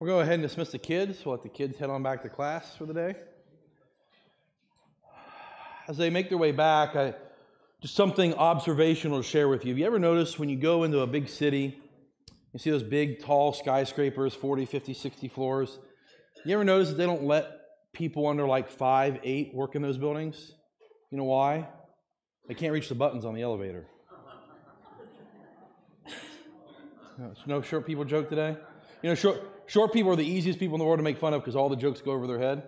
We'll go ahead and dismiss the kids. We'll let the kids head on back to class for the day. As they make their way back, just something observational to share with you. Have you ever noticed when you go into a big city, you see those big, tall skyscrapers, 40, 50, 60 floors? You ever notice that they don't let people under like 5, 8 work in those buildings? You know why? They can't reach the buttons on the elevator. No short people joke today? You know, short people are the easiest people in the world to make fun of because all the jokes go over their head.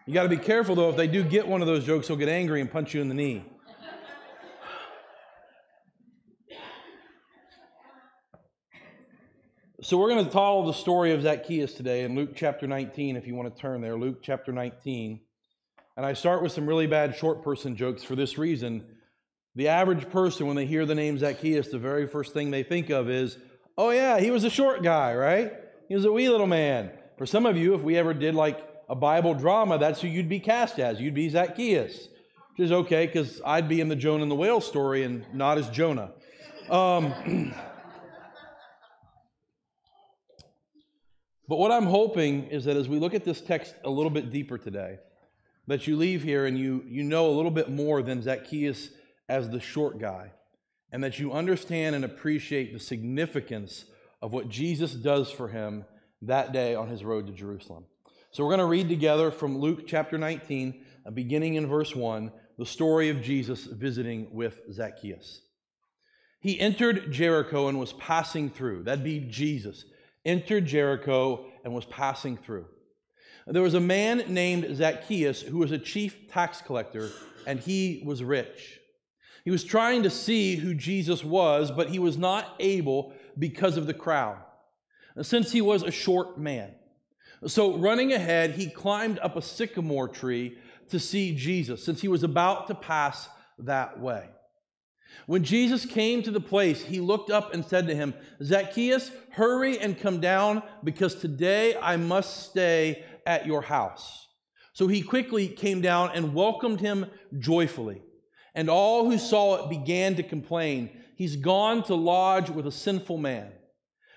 You got to be careful, though. If they do get one of those jokes, they'll get angry and punch you in the knee. So we're going to follow the story of Zacchaeus today in Luke chapter 19, if you want to turn there. Luke chapter 19. And I start with some really bad short person jokes for this reason. The average person, when they hear the name Zacchaeus, the very first thing they think of is, oh yeah, he was a short guy, right? He was a wee little man. For some of you, if we ever did like a Bible drama, that's who you'd be cast as. You'd be Zacchaeus, which is okay because I'd be in the Jonah and the whale story and not as Jonah. But what I'm hoping is that as we look at this text a little bit deeper today, that you leave here and you know a little bit more than Zacchaeus as the short guy, and that you understand and appreciate the significance of what Jesus does for him that day on his road to Jerusalem. So we're going to read together from Luke chapter 19, beginning in verse 1, the story of Jesus visiting with Zacchaeus. He entered Jericho and was passing through. That'd be Jesus. Entered Jericho and was passing through. There was a man named Zacchaeus who was a chief tax collector, and he was rich. He was trying to see who Jesus was, but he was not able because of the crowd, since he was a short man. So running ahead, he climbed up a sycamore tree to see Jesus, since he was about to pass that way. When Jesus came to the place, he looked up and said to him, Zacchaeus, hurry and come down, because today I must stay at your house. So he quickly came down and welcomed him joyfully. And all who saw it began to complain, he's gone to lodge with a sinful man.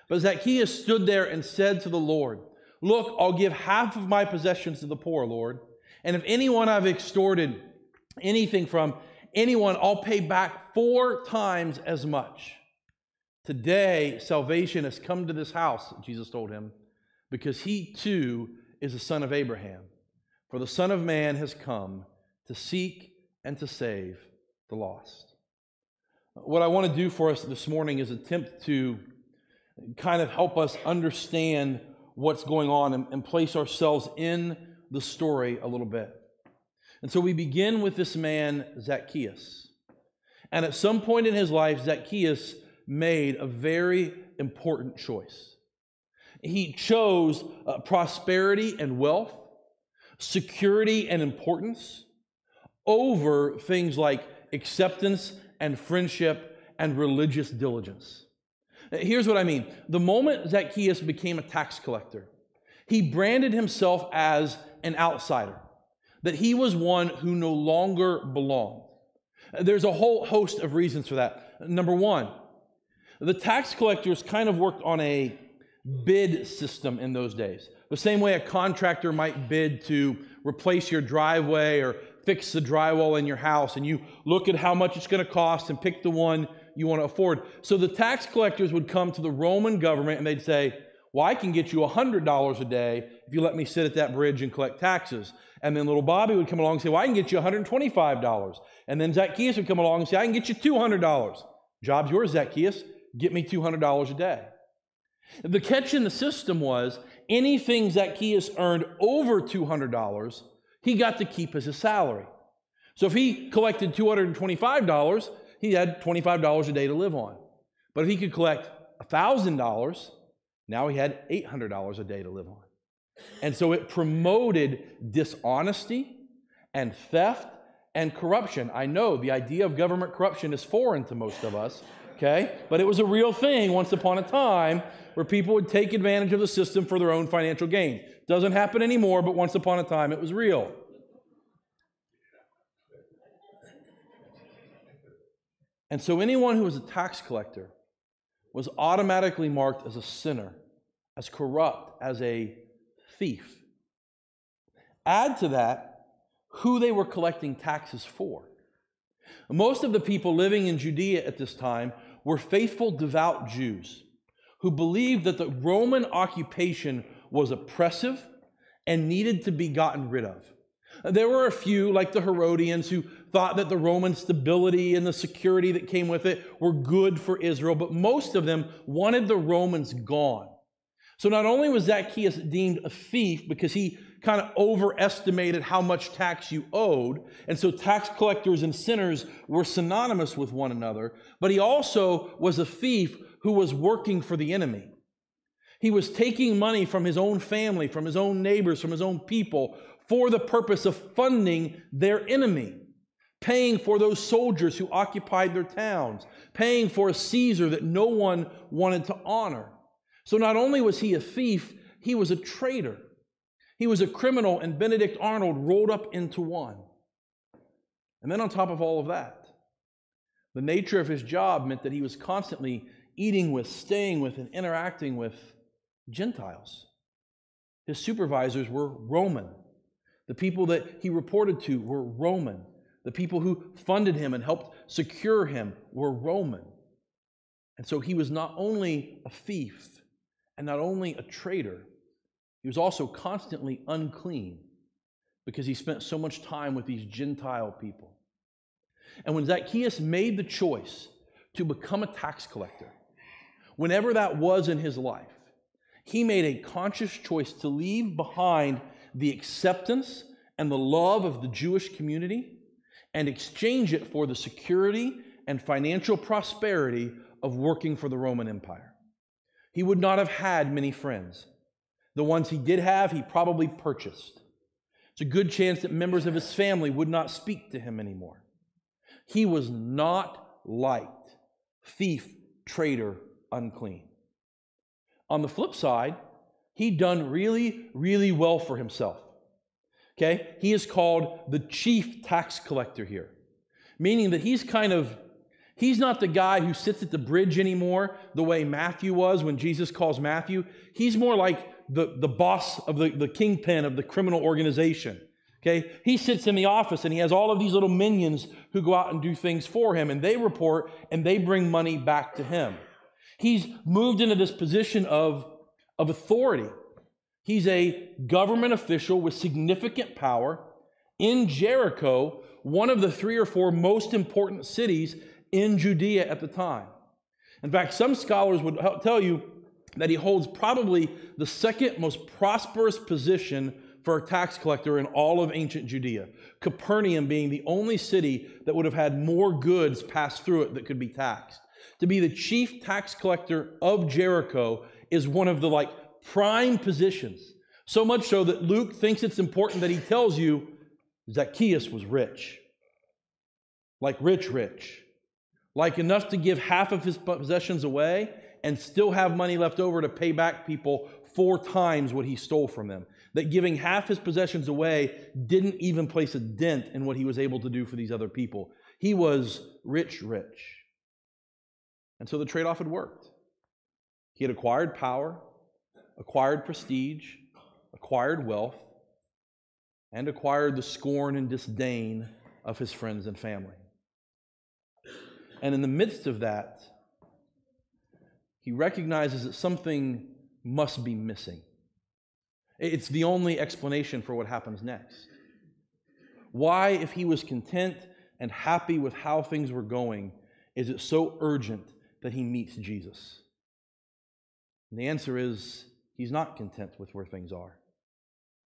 But Zacchaeus stood there and said to the Lord, look, I'll give half of my possessions to the poor, Lord. And if anyone I've extorted anything from, anyone, I'll pay back 4 times as much. Today, salvation has come to this house, Jesus told him, because he too is a son of Abraham. For the Son of Man has come to seek and to save the lost. What I want to do for us this morning is attempt to kind of help us understand what's going on and place ourselves in the story a little bit. And so we begin with this man, Zacchaeus. And at some point in his life, Zacchaeus made a very important choice. He chose prosperity and wealth, security and importance, over things like acceptance and friendship and religious diligence. Here's what I mean. The moment Zacchaeus became a tax collector, he branded himself as an outsider, that he was one who no longer belonged. There's a whole host of reasons for that. Number one, the tax collectors kind of worked on a bid system in those days. The same way a contractor might bid to replace your driveway or fix the drywall in your house, and you look at how much it's going to cost and pick the one you want to afford. So the tax collectors would come to the Roman government and they'd say, well, I can get you $100 a day if you let me sit at that bridge and collect taxes. And then little Bobby would come along and say, well, I can get you $125. And then Zacchaeus would come along and say, I can get you $200. Job's yours, Zacchaeus. Get me $200 a day. The catch in the system was anything Zacchaeus earned over $200, he got to keep as his salary. So if he collected $225, he had $25 a day to live on. But if he could collect $1,000, now he had $800 a day to live on. And so it promoted dishonesty and theft and corruption. I know the idea of government corruption is foreign to most of us, okay? But it was a real thing once upon a time where people would take advantage of the system for their own financial gain. Doesn't happen anymore, but once upon a time it was real. And so anyone who was a tax collector was automatically marked as a sinner, as corrupt, as a thief. Add to that who they were collecting taxes for. Most of the people living in Judea at this time were faithful, devout Jews who believed that the Roman occupation was oppressive and needed to be gotten rid of. There were a few, like the Herodians, who thought that the Roman stability and the security that came with it were good for Israel, but most of them wanted the Romans gone. So not only was Zacchaeus deemed a thief because he kind of overestimated how much tax you owed, and so tax collectors and sinners were synonymous with one another, but he also was a thief who was working for the enemy. He was taking money from his own family, from his own neighbors, from his own people, for the purpose of funding their enemy, paying for those soldiers who occupied their towns, paying for a Caesar that no one wanted to honor. So not only was he a thief, he was a traitor. He was a criminal, and Benedict Arnold rolled up into one. And then on top of all of that, the nature of his job meant that he was constantly eating with, staying with, and interacting with Gentiles. His supervisors were Roman. The people that he reported to were Roman. The people who funded him and helped secure him were Roman. And so he was not only a thief and not only a traitor, he was also constantly unclean because he spent so much time with these Gentile people. And when Zacchaeus made the choice to become a tax collector, whenever that was in his life, he made a conscious choice to leave behind the acceptance and the love of the Jewish community and exchange it for the security and financial prosperity of working for the Roman Empire. He would not have had many friends. The ones he did have, he probably purchased. It's a good chance that members of his family would not speak to him anymore. He was not liked. Thief, traitor, unclean. On the flip side, he'd done really, really well for himself. Okay? He is called the chief tax collector here, meaning that he's not the guy who sits at the bridge anymore the way Matthew was when Jesus calls Matthew. He's more like the boss of the kingpin of the criminal organization. Okay? He sits in the office and he has all of these little minions who go out and do things for him, and they report and they bring money back to him. He's moved into this position of authority. He's a government official with significant power in Jericho, one of the 3 or 4 most important cities in Judea at the time. In fact, some scholars would tell you that he holds probably the second most prosperous position for a tax collector in all of ancient Judea, Capernaum being the only city that would have had more goods pass through it that could be taxed. To be the chief tax collector of Jericho is one of the prime positions. So much so that Luke thinks it's important that he tells you Zacchaeus was rich. Like rich. Like enough to give half of his possessions away and still have money left over to pay back people 4 times what he stole from them. That giving half his possessions away didn't even place a dent in what he was able to do for these other people. He was rich. And so the trade-off had worked. He had acquired power, acquired prestige, acquired wealth, and acquired the scorn and disdain of his friends and family. And in the midst of that, he recognizes that something must be missing. It's the only explanation for what happens next. Why, if he was content and happy with how things were going, is it so urgent that he meets Jesus? And the answer is, he's not content with where things are.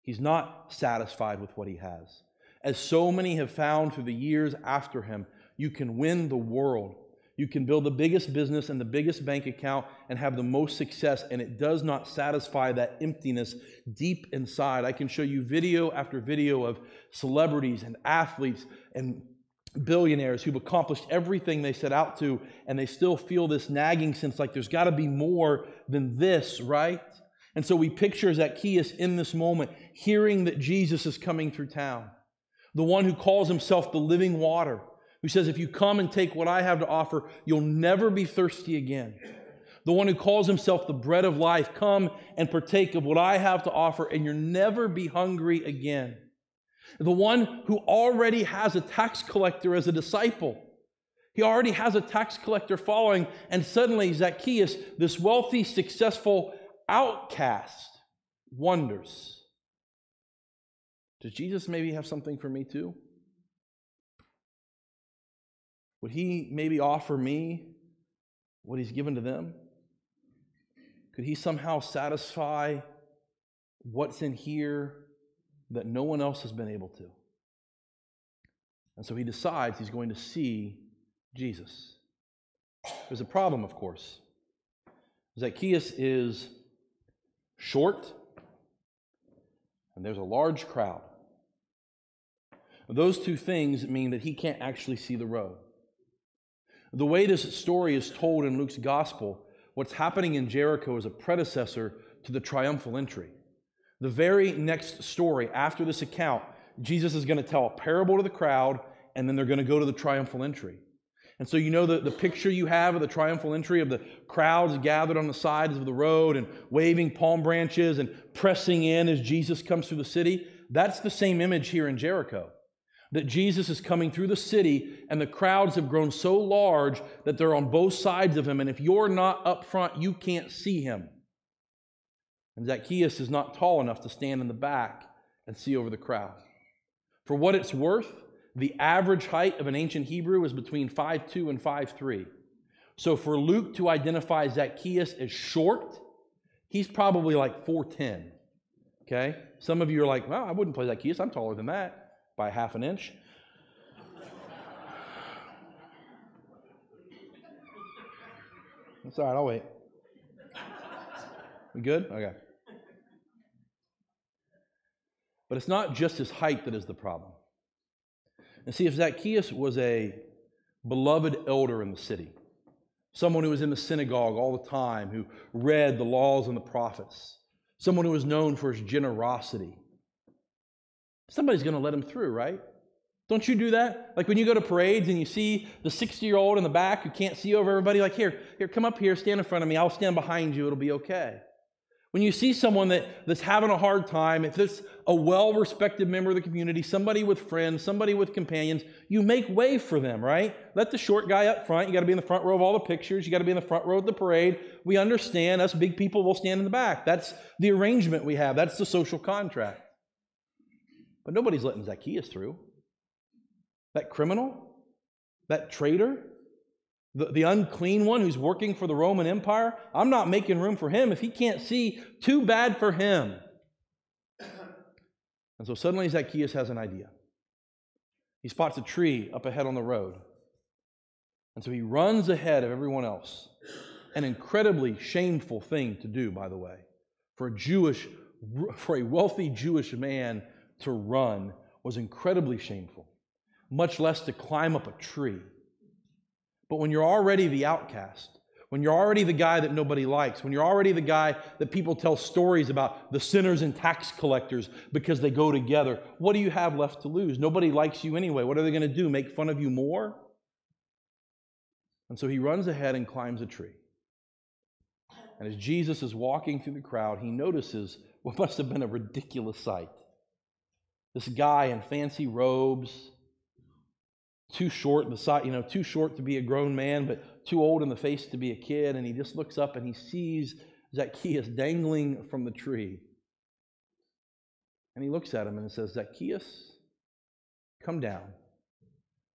He's not satisfied with what he has. As so many have found through the years after him, you can win the world. You can build the biggest business and the biggest bank account and have the most success, and it does not satisfy that emptiness deep inside. I can show you video after video of celebrities and athletes and billionaires who've accomplished everything they set out to, and they still feel this nagging sense like there's got to be more than this, right? And so we picture Zacchaeus in this moment, hearing that Jesus is coming through town, the one who calls himself the living water, who says, if you come and take what I have to offer, you'll never be thirsty again. the one who calls himself the bread of life. Come and partake of what I have to offer, and you'll never be hungry again. The one who already has a tax collector as a disciple. He already has a tax collector following, and suddenly Zacchaeus, this wealthy, successful outcast, wonders, does Jesus maybe have something for me too? Would he maybe offer me what he's given to them? Could he somehow satisfy what's in here that no one else has been able to? And so he decides he's going to see Jesus. There's a problem, of course. Zacchaeus is short, and there's a large crowd. Those two things mean that he can't actually see the road. The way this story is told in Luke's gospel, what's happening in Jericho is a predecessor to the triumphal entry. The very next story after this account, Jesus is going to tell a parable to the crowd, and then they're going to go to the triumphal entry. And so you know the picture you have of the triumphal entry of the crowds gathered on the sides of the road and waving palm branches and pressing in as Jesus comes through the city. That's the same image here in Jericho. That Jesus is coming through the city and the crowds have grown so large that they're on both sides of him. And if you're not up front, you can't see him. And Zacchaeus is not tall enough to stand in the back and see over the crowd. For what it's worth, the average height of an ancient Hebrew is between 5'2" and 5'3". So for Luke to identify Zacchaeus as short, he's probably like 4'10". Okay? Some of you are like, well, I wouldn't play Zacchaeus. I'm taller than that by half an inch. That's all right, I'll wait. We good? Okay. But it's not just his height that is the problem. And see, if Zacchaeus was a beloved elder in the city, someone who was in the synagogue all the time, who read the laws and the prophets, someone who was known for his generosity, somebody's going to let him through, right? Don't you do that? Like when you go to parades and you see the 60-year-old in the back who can't see over everybody, like, here, come up here, stand in front of me, I'll stand behind you, it'll be okay. When you see someone that's having a hard time, if it's a well-respected member of the community, somebody with friends, somebody with companions, you make way for them, right? Let the short guy up front. You got to be in the front row of all the pictures. You got to be in the front row of the parade. We understand us big people will stand in the back. That's the arrangement we have. That's the social contract. But nobody's letting Zacchaeus through. That criminal, that traitor, the unclean one who's working for the Roman Empire, I'm not making room for him. If he can't see, too bad for him. And so suddenly Zacchaeus has an idea. He spots a tree up ahead on the road. And so he runs ahead of everyone else. An incredibly shameful thing to do, by the way. For a wealthy Jewish man to run was incredibly shameful, much less to climb up a tree. But when you're already the outcast, when you're already the guy that nobody likes, when you're already the guy that people tell stories about the sinners and tax collectors because they go together, what do you have left to lose? Nobody likes you anyway. What are they going to do, make fun of you more? And so he runs ahead and climbs a tree. And as Jesus is walking through the crowd, he notices what must have been a ridiculous sight. This guy in fancy robes, too short to be a grown man, but too old in the face to be a kid. And he just looks up and he sees Zacchaeus dangling from the tree. And he looks at him and says, Zacchaeus, come down,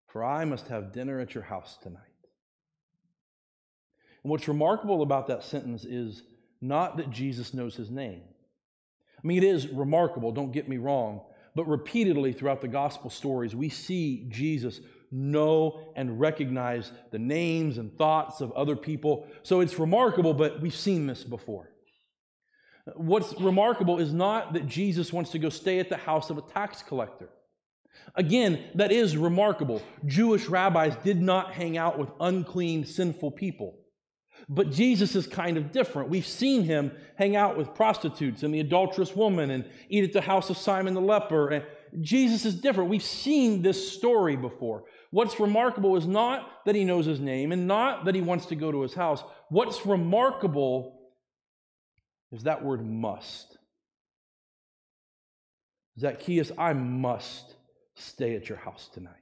for I must have dinner at your house tonight. And what's remarkable about that sentence is not that Jesus knows his name. I mean, it is remarkable, don't get me wrong, but repeatedly throughout the gospel stories, we see Jesus know and recognize the names and thoughts of other people. So it's remarkable, but we've seen this before. What's remarkable is not that Jesus wants to go stay at the house of a tax collector. Again, that is remarkable. Jewish rabbis did not hang out with unclean, sinful people. But Jesus is kind of different. We've seen him hang out with prostitutes and the adulterous woman and eat at the house of Simon the leper. Jesus is different. We've seen this story before. What's remarkable is not that he knows his name and not that he wants to go to his house. What's remarkable is that word must. Zacchaeus, I must stay at your house tonight.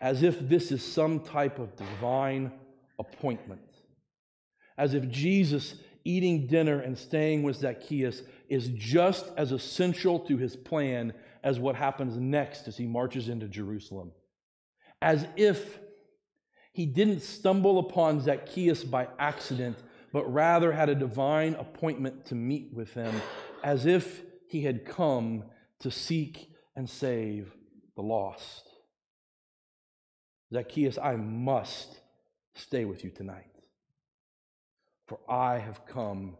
As if this is some type of divine appointment. As if Jesus eating dinner and staying with Zacchaeus is just as essential to his plan as what happens next as he marches into Jerusalem. As if he didn't stumble upon Zacchaeus by accident, but rather had a divine appointment to meet with him, as if he had come to seek and save the lost. Zacchaeus, I must stay with you tonight, for I have come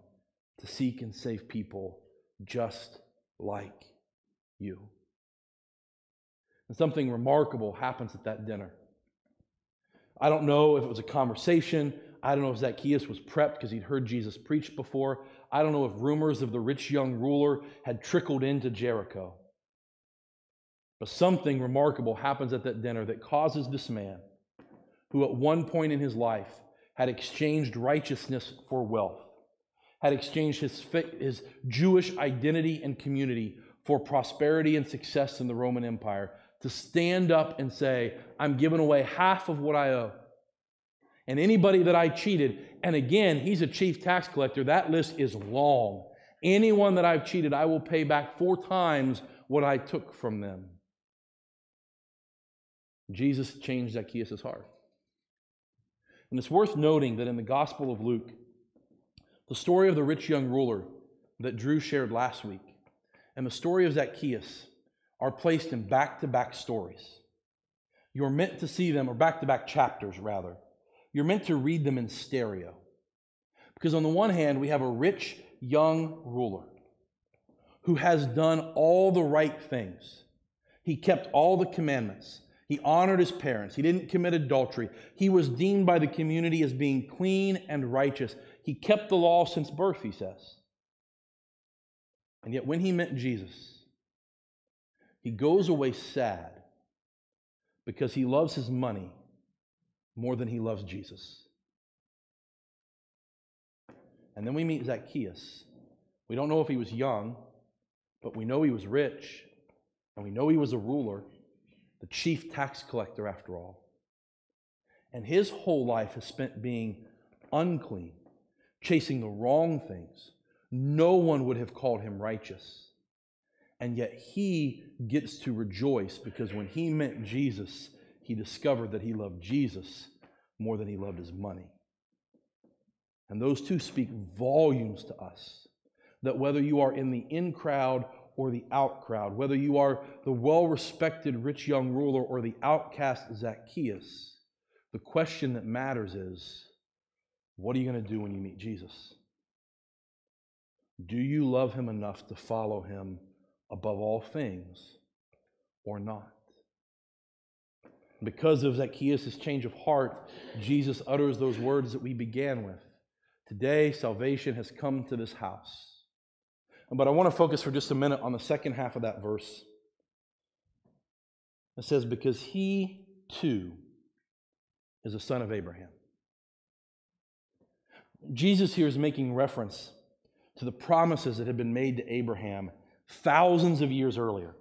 to seek and save people just like you. And something remarkable happens at that dinner. I don't know if it was a conversation. I don't know if Zacchaeus was prepped because he'd heard Jesus preach before. I don't know if rumors of the rich young ruler had trickled into Jericho. But something remarkable happens at that dinner that causes this man, who at one point in his life had exchanged righteousness for wealth, had exchanged his Jewish identity and community for prosperity and success in the Roman Empire, to stand up and say, I'm giving away half of what I owe. And anybody that I cheated, and again, he's a chief tax collector, that list is long. Anyone that I've cheated, I will pay back 4 times what I took from them. Jesus changed Zacchaeus' heart. And it's worth noting that in the Gospel of Luke, the story of the rich young ruler that Drew shared last week and the story of Zacchaeus are placed in back-to-back stories. You're meant to see them, or back-to-back chapters, rather. You're meant to read them in stereo. Because on the one hand, we have a rich young ruler who has done all the right things. He kept all the commandments. He honored his parents. He didn't commit adultery. He was deemed by the community as being clean and righteous. He kept the law since birth, he says. And yet when he met Jesus, he goes away sad because he loves his money more than he loves Jesus. And then we meet Zacchaeus. We don't know if he was young, but we know he was rich, and we know he was a ruler, the chief tax collector after all. And his whole life is spent being unclean, chasing the wrong things. No one would have called him righteous. And yet he gets to rejoice because when he met Jesus, he discovered that he loved Jesus more than he loved his money. And those two speak volumes to us, that whether you are in the in crowd or the out crowd, whether you are the well-respected rich young ruler or the outcast Zacchaeus, the question that matters is, what are you going to do when you meet Jesus? Do you love him enough to follow him above all things or not? Because of Zacchaeus' change of heart, Jesus utters those words that we began with. Today, salvation has come to this house. But I want to focus for just a minute on the second half of that verse. It says, because he too is a son of Abraham. Jesus here is making reference to the promises that had been made to Abraham thousands of years earlier.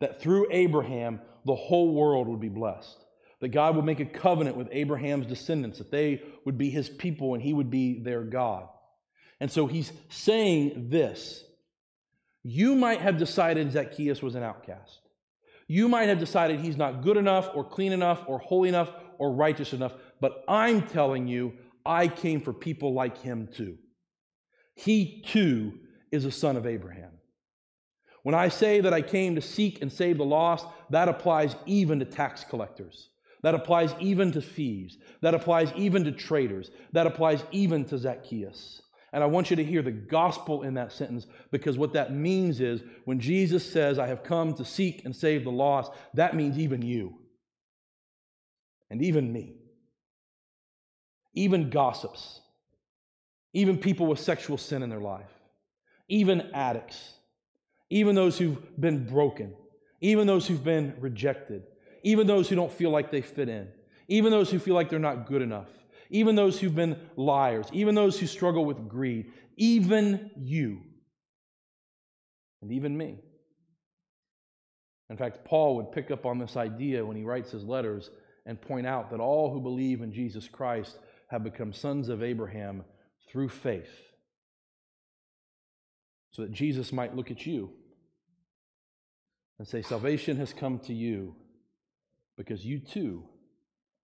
That through Abraham, the whole world would be blessed. That God would make a covenant with Abraham's descendants, that they would be his people and he would be their God. And so he's saying this. You might have decided Zacchaeus was an outcast. You might have decided he's not good enough or clean enough or holy enough or righteous enough. But I'm telling you, I came for people like him too. He too is a son of Abraham. When I say that I came to seek and save the lost, that applies even to tax collectors. That applies even to thieves. That applies even to traitors. That applies even to Zacchaeus. And I want you to hear the gospel in that sentence, because what that means is when Jesus says, I have come to seek and save the lost, that means even you and even me, even gossips, even people with sexual sin in their life, even addicts, even those who've been broken, even those who've been rejected, even those who don't feel like they fit in, even those who feel like they're not good enough, even those who've been liars, even those who struggle with greed, even you, and even me. In fact, Paul would pick up on this idea when he writes his letters and point out that all who believe in Jesus Christ have become sons of Abraham through faith, so that Jesus might look at you and say, salvation has come to you because you too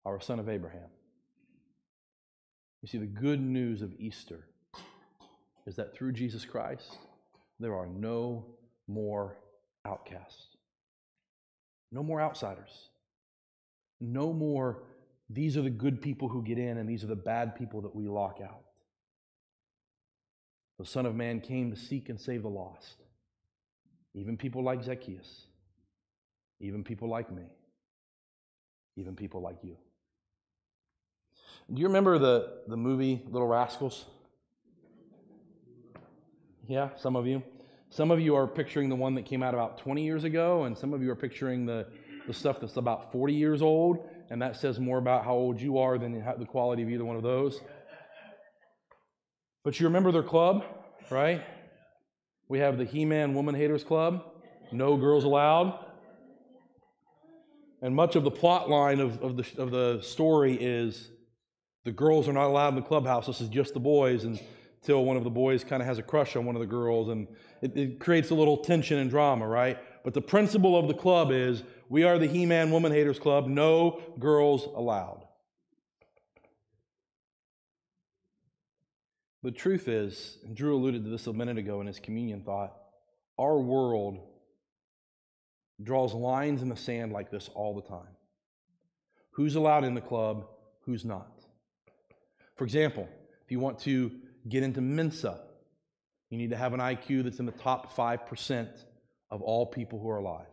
are a son of Abraham. You see, the good news of Easter is that through Jesus Christ, there are no more outcasts. No more outsiders. No more, these are the good people who get in and these are the bad people that we lock out. The Son of Man came to seek and save the lost. Even people like Zacchaeus. Even people like me. Even people like you. Do you remember the movie Little Rascals? Yeah, some of you. Some of you are picturing the one that came out about 20 years ago, and some of you are picturing the stuff that's about 40 years old, and that says more about how old you are than the quality of either one of those. But you remember their club, right? We have the He-Man Woman Haters Club, no girls allowed. And much of the plot line of the story is the girls are not allowed in the clubhouse. This is just the boys until one of the boys kind of has a crush on one of the girls, and it creates a little tension and drama, right? But the principle of the club is we are the He-Man Woman Haters Club, no girls allowed. The truth is, and Drew alluded to this a minute ago in his communion thought, our world draws lines in the sand like this all the time. Who's allowed in the club, who's not? For example, if you want to get into Mensa, you need to have an IQ that's in the top 5% of all people who are alive.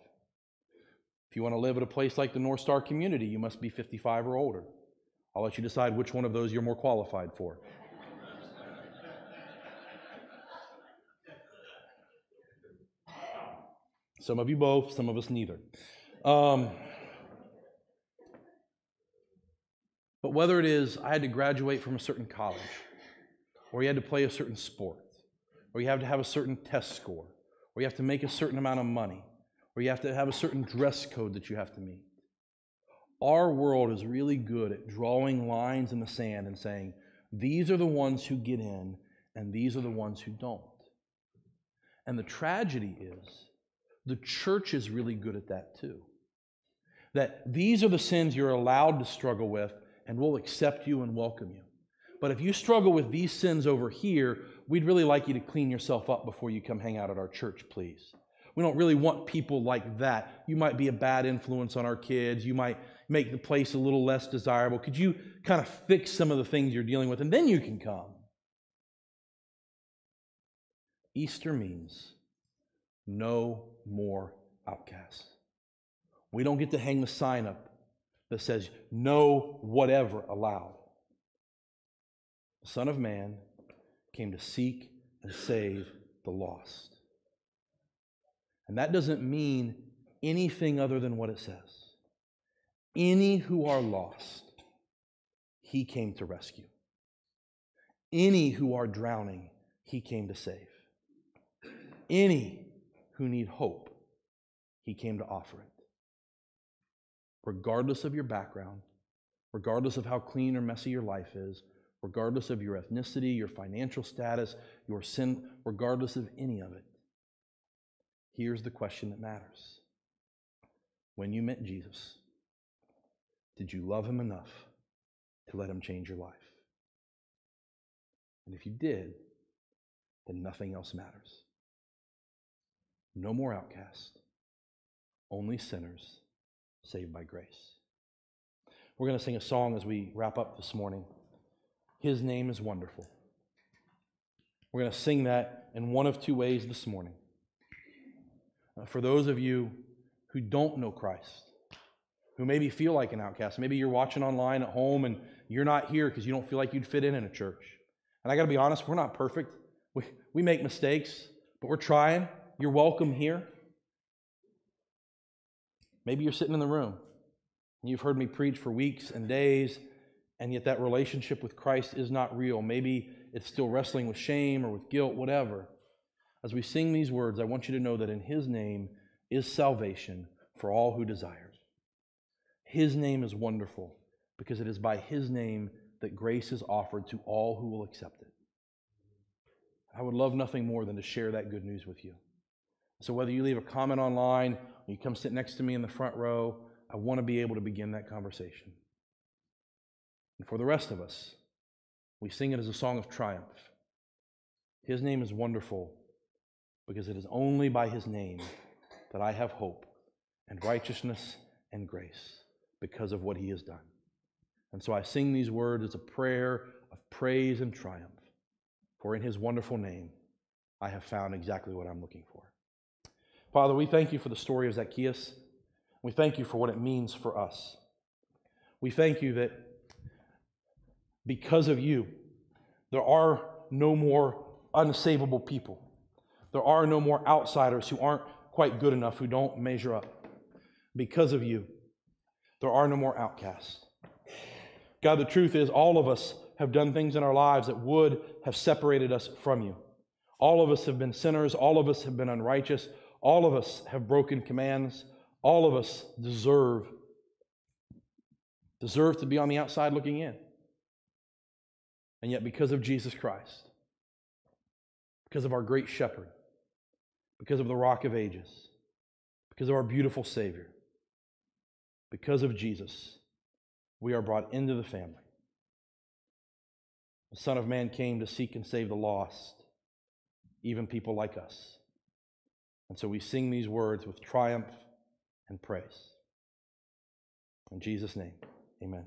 If you want to live at a place like the North Star Community, you must be 55 or older. I'll let you decide which one of those you're more qualified for. Some of you both, some of us neither. But whether it is I had to graduate from a certain college, or you had to play a certain sport, or you have to have a certain test score, or you have to make a certain amount of money, or you have to have a certain dress code that you have to meet. Our world is really good at drawing lines in the sand and saying, these are the ones who get in, and these are the ones who don't. And the tragedy is, the church is really good at that too. That these are the sins you're allowed to struggle with, and we'll accept you and welcome you. But if you struggle with these sins over here, we'd really like you to clean yourself up before you come hang out at our church, please. We don't really want people like that. You might be a bad influence on our kids. You might make the place a little less desirable. Could you kind of fix some of the things you're dealing with, and then you can come? Easter means no more outcasts. We don't get to hang the sign up that says, no whatever allowed. The Son of Man came to seek and save the lost. And that doesn't mean anything other than what it says. Any who are lost, he came to rescue. Any who are drowning, he came to save. Any who need hope, he came to offer it. Regardless of your background, regardless of how clean or messy your life is, regardless of your ethnicity, your financial status, your sin, regardless of any of it, here's the question that matters. When you met Jesus, did you love him enough to let him change your life? And if you did, then nothing else matters. No more outcasts, only sinners saved by grace. We're going to sing a song as we wrap up this morning. His name is wonderful. We're going to sing that in one of two ways this morning. For those of you who don't know Christ, who maybe feel like an outcast, maybe you're watching online at home and you're not here because you don't feel like you'd fit in a church. And I got to be honest, we're not perfect. We make mistakes, but we're trying. You're welcome here. Maybe you're sitting in the room and you've heard me preach for weeks and days, and yet that relationship with Christ is not real. Maybe it's still wrestling with shame or with guilt, whatever. As we sing these words, I want you to know that in His name is salvation for all who desire. His name is wonderful because it is by His name that grace is offered to all who will accept it. I would love nothing more than to share that good news with you. So whether you leave a comment online or you come sit next to me in the front row, I want to be able to begin that conversation. And for the rest of us, we sing it as a song of triumph. His name is wonderful because it is only by His name that I have hope and righteousness and grace because of what He has done. And so I sing these words as a prayer of praise and triumph, for in His wonderful name I have found exactly what I'm looking for. Father, we thank You for the story of Zacchaeus. We thank You for what it means for us. We thank You that because of You, there are no more unsavable people. There are no more outsiders who aren't quite good enough, who don't measure up. Because of You, there are no more outcasts. God, the truth is all of us have done things in our lives that would have separated us from You. All of us have been sinners. All of us have been unrighteous. All of us have broken commands. All of us deserve to be on the outside looking in. And yet because of Jesus Christ, because of our great shepherd, because of the Rock of Ages, because of our beautiful Savior, because of Jesus, we are brought into the family. The Son of Man came to seek and save the lost, even people like us. And so we sing these words with triumph and praise. In Jesus' name, amen.